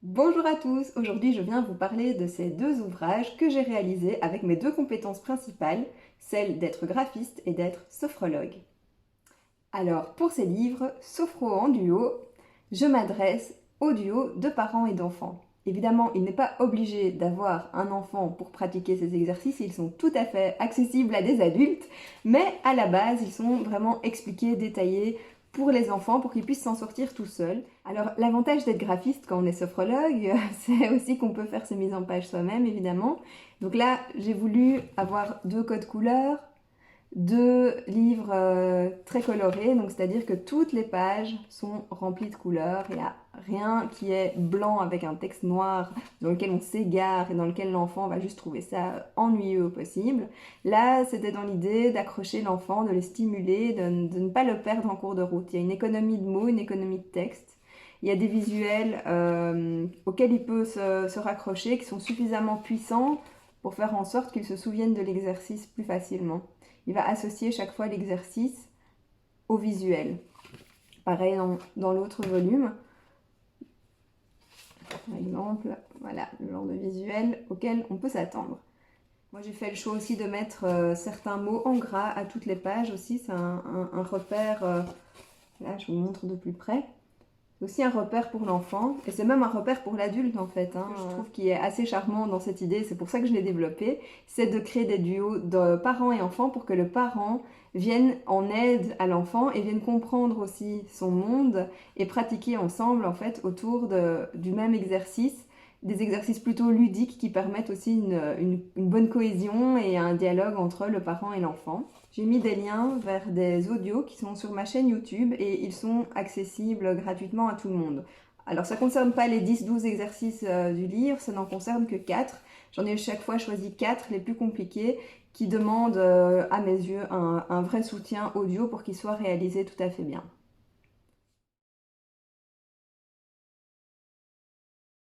Bonjour à tous, aujourd'hui je viens vous parler de ces deux ouvrages que j'ai réalisés avec mes deux compétences principales, celles d'être graphiste et d'être sophrologue. Alors pour ces livres, Sophro en duo, je m'adresse au duo de parents et d'enfants. Évidemment, il n'est pas obligé d'avoir un enfant pour pratiquer ces exercices, ils sont tout à fait accessibles à des adultes, mais à la base, ils sont vraiment expliqués, détaillés pour les enfants, pour qu'ils puissent s'en sortir tout seuls. Alors, l'avantage d'être graphiste quand on est sophrologue, c'est aussi qu'on peut faire ses mises en page soi-même, évidemment. Donc là, j'ai voulu avoir deux codes couleurs, deux livres très colorés, donc c'est-à-dire que toutes les pages sont remplies de couleurs, il n'y a rien qui est blanc avec un texte noir dans lequel on s'égare et dans lequel l'enfant va juste trouver ça ennuyeux au possible. Là, c'était dans l'idée d'accrocher l'enfant, de le stimuler, de ne pas le perdre en cours de route. Il y a une économie de mots, une économie de texte. Il y a des visuels auxquels il peut se raccrocher, qui sont suffisamment puissants pour faire en sorte qu'il se souvienne de l'exercice plus facilement. Il va associer chaque fois l'exercice au visuel. Pareil dans l'autre volume. Par exemple, voilà le genre de visuel auquel on peut s'attendre. Moi j'ai fait le choix aussi de mettre certains mots en gras à toutes les pages aussi. C'est un repère, là je vous montre de plus près. C'est aussi un repère pour l'enfant, et c'est même un repère pour l'adulte en fait, hein. Je trouve qu'il est assez charmant dans cette idée, c'est pour ça que je l'ai développé, c'est de créer des duos de parents et enfants pour que le parent vienne en aide à l'enfant et vienne comprendre aussi son monde et pratiquer ensemble en fait autour du même exercice, des exercices plutôt ludiques qui permettent aussi une bonne cohésion et un dialogue entre le parent et l'enfant. J'ai mis des liens vers des audios qui sont sur ma chaîne YouTube et ils sont accessibles gratuitement à tout le monde. Alors ça ne concerne pas les 10-12 exercices du livre, ça n'en concerne que 4. J'en ai chaque fois choisi 4 les plus compliqués qui demandent à mes yeux un vrai soutien audio pour qu'ils soient réalisés tout à fait bien.